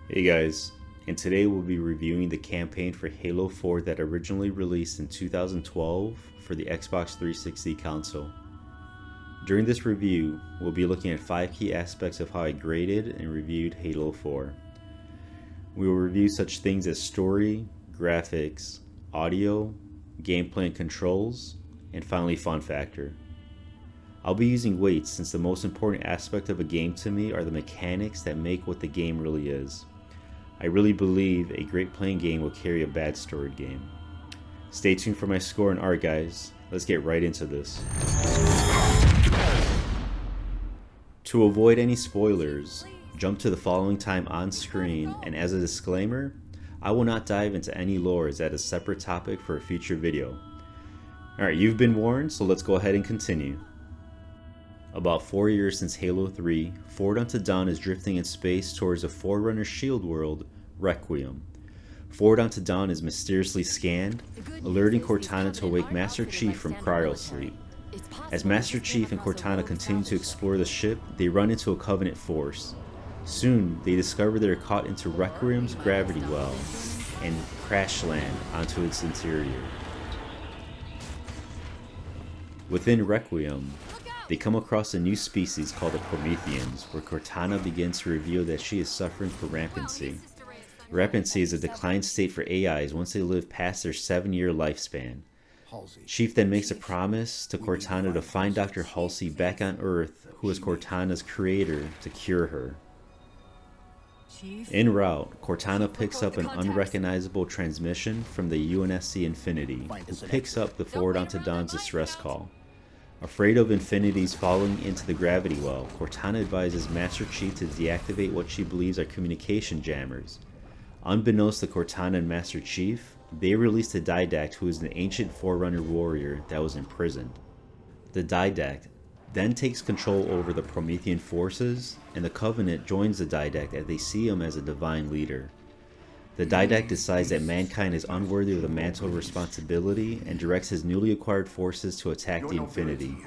Hey guys, and today we'll be reviewing the campaign for Halo 4 that originally released in 2012 for the Xbox 360 console. During this review, we'll be looking at 5 key aspects of how I graded and reviewed Halo 4. We will review such things as story, graphics, audio, gameplay and controls, and finally fun factor. I'll be using weights since the most important aspect of a game to me are the mechanics that make what the game really is. I really believe a great playing game will carry a bad storied game. Stay tuned for my score and art, guys. Let's get right into this. To avoid any spoilers, jump to the following time on screen, and as a disclaimer, I will not dive into any lore as that is a separate topic for a future video. Alright, you've been warned, so let's go ahead and continue. About 4 years since Halo 3, Forward Unto Dawn is drifting in space towards a Forerunner shield world, Requiem. Forward Unto Dawn is mysteriously scanned, alerting Cortana to wake Master Chief from cryosleep. As Master Chief and Cortana continue to explore the ship, they run into a Covenant force. Soon, they discover they are caught into Requiem's gravity well and crash land onto its interior. Within Requiem, they come across a new species called the Prometheans, where Cortana begins to reveal that she is suffering from rampancy. Rampancy is a declined state for AIs once they live past their 7-year lifespan. Chief then makes a promise to Cortana to find Dr. Halsey back on Earth, who is Cortana's creator, to cure her. En route, Cortana picks up an unrecognizable transmission from the UNSC Infinity, who picks up the Forward Unto Dawn's distress call. Afraid of Infinity's falling into the gravity well, Cortana advises Master Chief to deactivate what she believes are communication jammers. Unbeknownst to Cortana and Master Chief, they release the Didact, who is an ancient Forerunner warrior that was imprisoned. The Didact then takes control over the Promethean forces, and the Covenant joins the Didact as they see him as a divine leader. The Didact decides that mankind is unworthy of the mantle of responsibility and directs his newly acquired forces to attack the Infinity.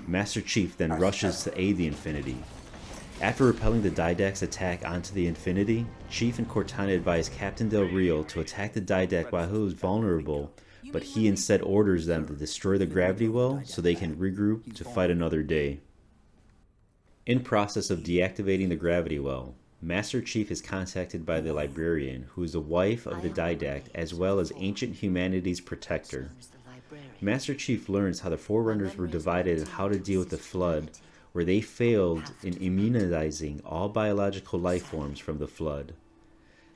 Master Chief then rushes to aid the Infinity. After repelling the Didact's attack onto the Infinity, Chief and Cortana advise Captain Del Rio to attack the Didact while he was vulnerable, but he instead orders them to destroy the gravity well so they can regroup to fight another day. In process of deactivating the gravity well, Master Chief is contacted by the Librarian, who is the wife of the Didact as well as ancient humanity's protector. Master Chief learns how the Forerunners were divided and how to deal with the Flood, where they failed in immunizing all biological life forms from the Flood.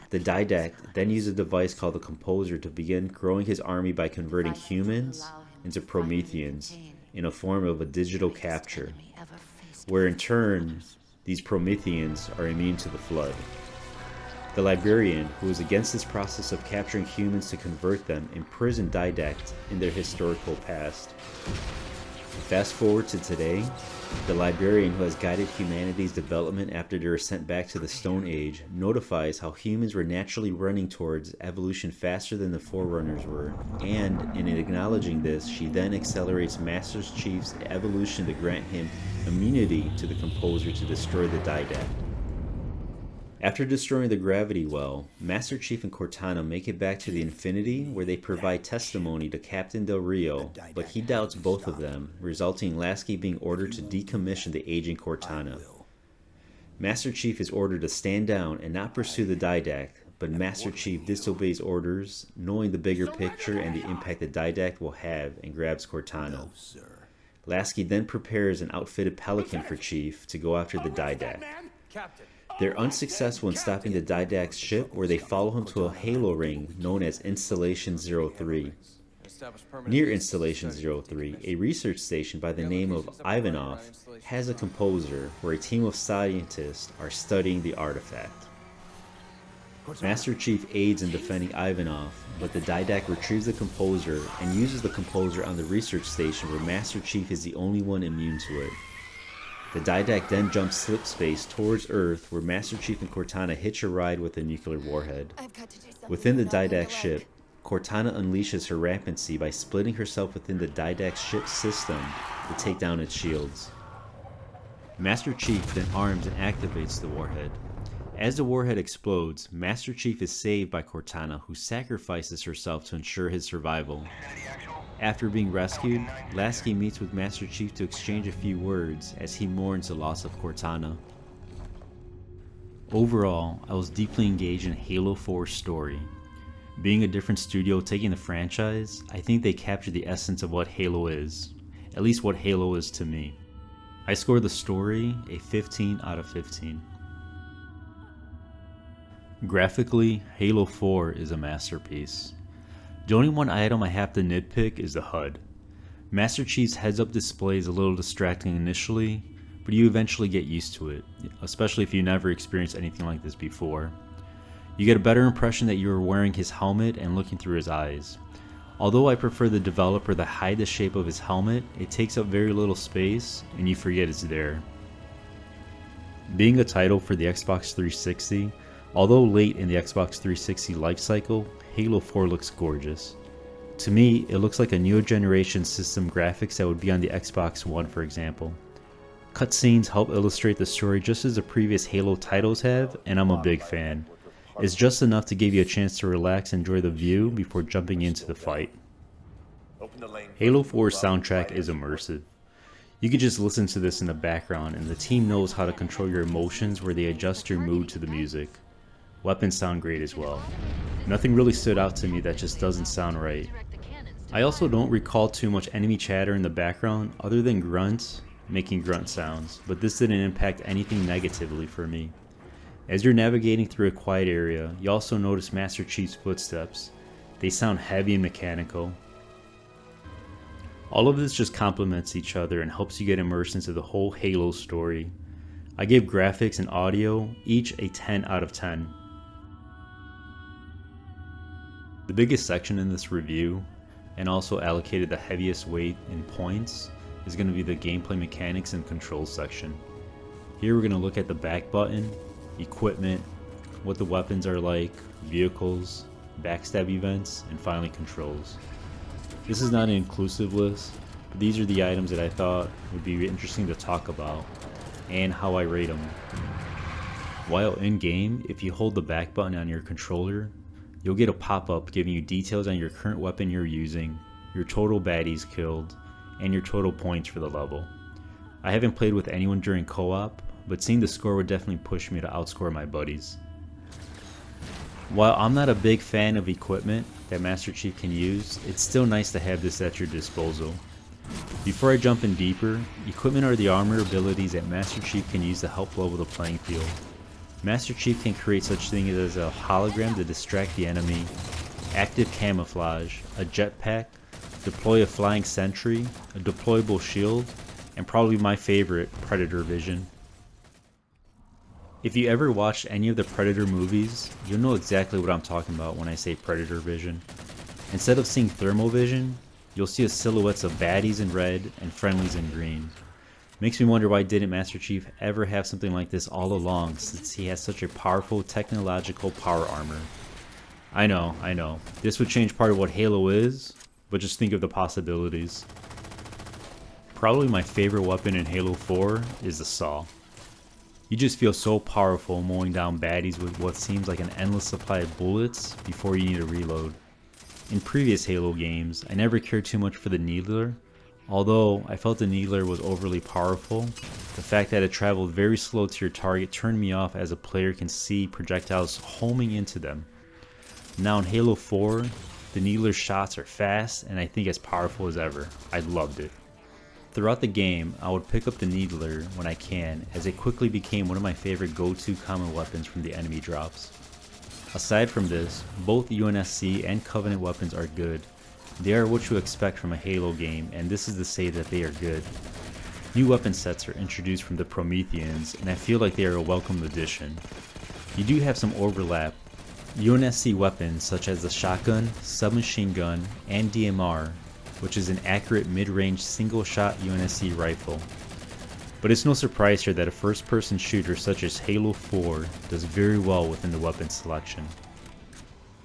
The Didact then used a device called the Composer to begin growing his army by converting humans into Prometheans in a form of a digital capture, where in turn, these Prometheans are immune to the Flood. The Librarian, who is against this process of capturing humans to convert them, imprisoned Didact in their historical past. Fast forward to today, the Librarian, who has guided humanity's development after they were sent back to the Stone Age, notifies how humans were naturally running towards evolution faster than the Forerunners were, and in acknowledging this, she then accelerates Master Chief's evolution to grant him immunity to the Composer to destroy the Didact. After destroying the gravity well, Master Chief and Cortana make it back to the Infinity, where they provide testimony to Captain Del Rio, but he doubts both of them, resulting in Lasky being ordered to decommission the aging Cortana. Master Chief is ordered to stand down and not pursue the Didact, but Master Chief disobeys orders, knowing the bigger picture and the impact the Didact will have, and grabs Cortana. Lasky then prepares an outfitted Pelican for Chief to go after the Didact. They're unsuccessful in stopping the Didact's ship, where they follow him to a halo ring known as Installation 03. Near Installation 03, a research station by the name of Ivanov has a Composer where a team of scientists are studying the artifact. Master Chief aids in defending Ivanov, but the Didact retrieves the Composer and uses the Composer on the research station, where Master Chief is the only one immune to it. The Didact then jumps slipspace towards Earth, where Master Chief and Cortana hitch a ride with a nuclear warhead. Within the Didact ship, Cortana unleashes her rampancy by splitting herself within the Didact ship's system to take down its shields. Master Chief then arms and activates the warhead. As the warhead explodes, Master Chief is saved by Cortana, who sacrifices herself to ensure his survival. After being rescued, Lasky meets with Master Chief to exchange a few words as he mourns the loss of Cortana. Overall, I was deeply engaged in Halo 4's story. Being a different studio taking the franchise, I think they captured the essence of what Halo is, at least what Halo is to me. I scored the story a 15 out of 15. Graphically, Halo 4 is a masterpiece. The only one item I have to nitpick is the HUD. Master Chief's heads-up display is a little distracting initially, but you eventually get used to it, especially if you never experienced anything like this before. You get a better impression that you are wearing his helmet and looking through his eyes. Although I prefer the developer to hide the shape of his helmet, it takes up very little space and you forget it's there. Being a title for the Xbox 360, although late in the Xbox 360 lifecycle, Halo 4 looks gorgeous. To me, it looks like a newer generation system graphics that would be on the Xbox One, for example. Cutscenes help illustrate the story just as the previous Halo titles have, and I'm a big fan. It's just enough to give you a chance to relax and enjoy the view before jumping into the fight. Halo 4's soundtrack is immersive. You can just listen to this in the background and the team knows how to control your emotions where they adjust your mood to the music. Weapons sound great as well. Nothing really stood out to me that just doesn't sound right. I also don't recall too much enemy chatter in the background other than grunts making grunt sounds, but this didn't impact anything negatively for me. As you're navigating through a quiet area, you also notice Master Chief's footsteps. They sound heavy and mechanical. All of this just complements each other and helps you get immersed into the whole Halo story. I gave graphics and audio each a 10 out of 10. The biggest section in this review, and also allocated the heaviest weight in points, is going to be the gameplay mechanics and controls section. Here we're going to look at the back button, equipment, what the weapons are like, vehicles, backstab events, and finally controls. This is not an inclusive list, but these are the items that I thought would be interesting to talk about, and how I rate them. While in game, if you hold the back button on your controller, you'll get a pop-up giving you details on your current weapon you're using, your total baddies killed, and your total points for the level. I haven't played with anyone during co-op, but seeing the score would definitely push me to outscore my buddies. While I'm not a big fan of equipment that Master Chief can use, it's still nice to have this at your disposal. Before I jump in deeper, equipment are the armor abilities that Master Chief can use to help level the playing field. Master Chief can create such things as a hologram to distract the enemy, active camouflage, a jetpack, deploy a flying sentry, a deployable shield, and probably my favorite, Predator Vision. If you ever watched any of the Predator movies, you'll know exactly what I'm talking about when I say Predator Vision. Instead of seeing thermal vision, you'll see silhouettes of baddies in red and friendlies in green. Makes me wonder why didn't Master Chief ever have something like this all along, since he has such a powerful technological power armor. I know, this would change part of what Halo is, but just think of the possibilities. Probably my favorite weapon in Halo 4 is the saw. You just feel so powerful mowing down baddies with what seems like an endless supply of bullets before you need to reload. In previous Halo games, I never cared too much for the Needler, although I felt the Needler was overly powerful. The fact that it traveled very slow to your target turned me off, as a player can see projectiles homing into them. Now in Halo 4, the Needler's shots are fast and I think as powerful as ever. I loved it. Throughout the game, I would pick up the Needler when I can, as it quickly became one of my favorite go-to common weapons from the enemy drops. Aside from this, both UNSC and Covenant weapons are good. They are what you expect from a Halo game, and this is to say that they are good. New weapon sets are introduced from the Prometheans, and I feel like they are a welcome addition. You do have some overlap. UNSC weapons such as the shotgun, submachine gun, and DMR, which is an accurate mid-range single-shot UNSC rifle. But it's no surprise here that a first-person shooter such as Halo 4 does very well within the weapon selection.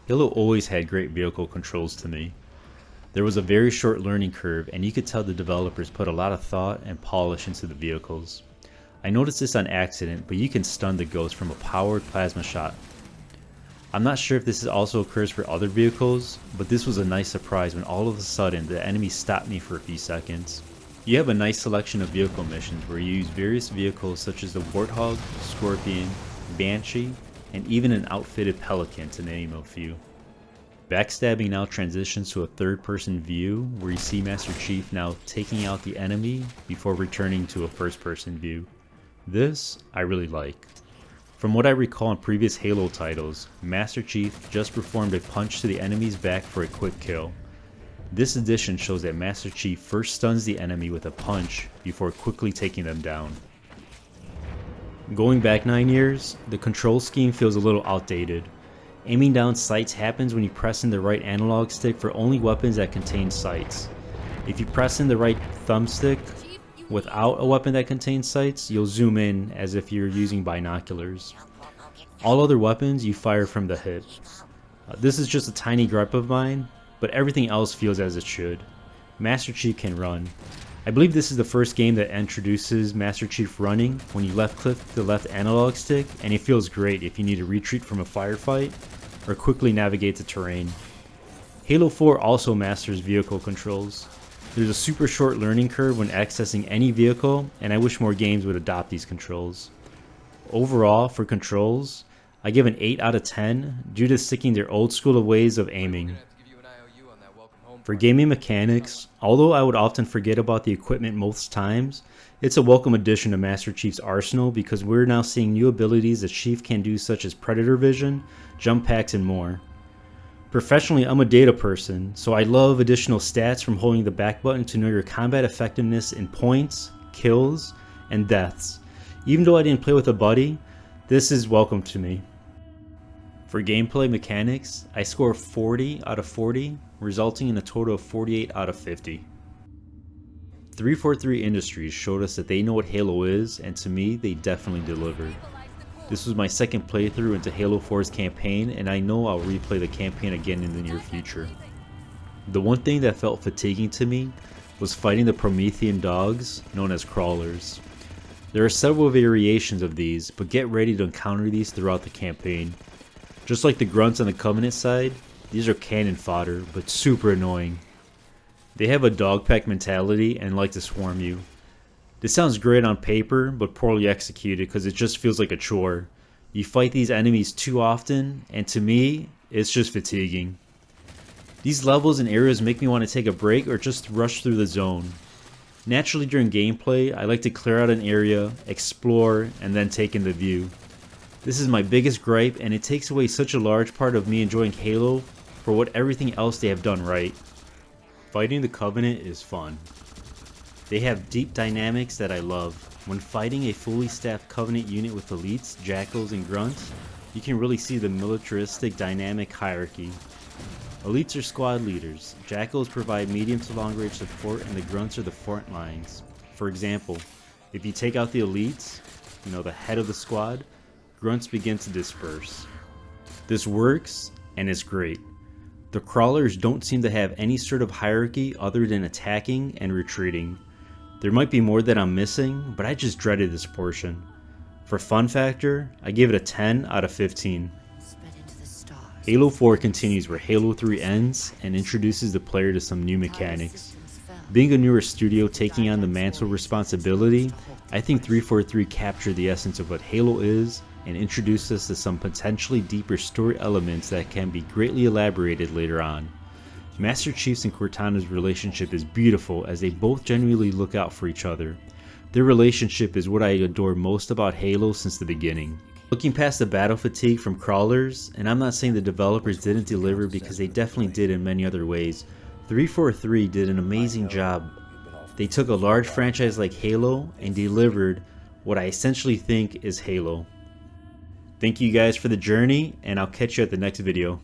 Halo always had great vehicle controls to me. There was a very short learning curve, and you could tell the developers put a lot of thought and polish into the vehicles. I noticed this on accident, but you can stun the ghost from a powered plasma shot. I'm not sure if this also occurs for other vehicles, but this was a nice surprise when all of a sudden the enemy stopped me for a few seconds. You have a nice selection of vehicle missions where you use various vehicles such as the Warthog, Scorpion, Banshee, and even an outfitted Pelican to name a few. Backstabbing now transitions to a third-person view where you see Master Chief now taking out the enemy before returning to a first-person view. This I really like. From what I recall in previous Halo titles, Master Chief just performed a punch to the enemy's back for a quick kill. This edition shows that Master Chief first stuns the enemy with a punch before quickly taking them down. Going back 9 years, the control scheme feels a little outdated. Aiming down sights happens when you press in the right analog stick for only weapons that contain sights. If you press in the right thumbstick without a weapon that contains sights, you'll zoom in as if you're using binoculars. All other weapons you fire from the hip. This is just a tiny gripe of mine, but everything else feels as it should. Master Chief can run. I believe this is the first game that introduces Master Chief running when you left click the left analog stick, and it feels great if you need to retreat from a firefight or quickly navigate the terrain. Halo 4 also masters vehicle controls. There's a super short learning curve when accessing any vehicle, and I wish more games would adopt these controls. Overall, for controls, I give an 8 out of 10 due to sticking their old school of ways of aiming. For gaming mechanics, although I would often forget about the equipment most times, it's a welcome addition to Master Chief's arsenal because we're now seeing new abilities that Chief can do such as Predator Vision, jump packs, and more. Professionally, I'm a data person, so I love additional stats from holding the back button to know your combat effectiveness in points, kills, and deaths. Even though I didn't play with a buddy, this is welcome to me. For gameplay mechanics, I score 40 out of 40, resulting in a total of 48 out of 50. 343 Industries showed us that they know what Halo is, and to me, they definitely delivered. This was my second playthrough into Halo 4's campaign, and I know I'll replay the campaign again in the near future. The one thing that felt fatiguing to me was fighting the Promethean dogs, known as crawlers. There are several variations of these, but get ready to encounter these throughout the campaign. Just like the grunts on the Covenant side, these are cannon fodder, but super annoying. They have a dog pack mentality and like to swarm you. This sounds great on paper, but poorly executed because it just feels like a chore. You fight these enemies too often, and to me, it's just fatiguing. These levels and areas make me want to take a break or just rush through the zone. Naturally during gameplay, I like to clear out an area, explore, and then take in the view. This is my biggest gripe, and it takes away such a large part of me enjoying Halo for what everything else they have done right. Fighting the Covenant is fun. They have deep dynamics that I love. When fighting a fully staffed Covenant unit with elites, jackals, and grunts, you can really see the militaristic dynamic hierarchy. Elites are squad leaders, jackals provide medium to long range support, and the grunts are the front lines. For example, if you take out the elites, the head of the squad, grunts begin to disperse. This works, and it's great. The crawlers don't seem to have any sort of hierarchy other than attacking and retreating. There might be more that I'm missing, but I just dreaded this portion. For fun factor, I give it a 10 out of 15. Halo 4 continues where Halo 3 ends and introduces the player to some new mechanics. Being a newer studio taking on the mantle responsibility, I think 343 captured the essence of what Halo is and introduced us to some potentially deeper story elements that can be greatly elaborated later on. Master Chief's and Cortana's relationship is beautiful as they both genuinely look out for each other. Their relationship is what I adore most about Halo since the beginning. Looking past the battle fatigue from crawlers, and I'm not saying the developers didn't deliver because they definitely did in many other ways, 343 did an amazing job. They took a large franchise like Halo and delivered what I essentially think is Halo. Thank you guys for the journey, and I'll catch you at the next video.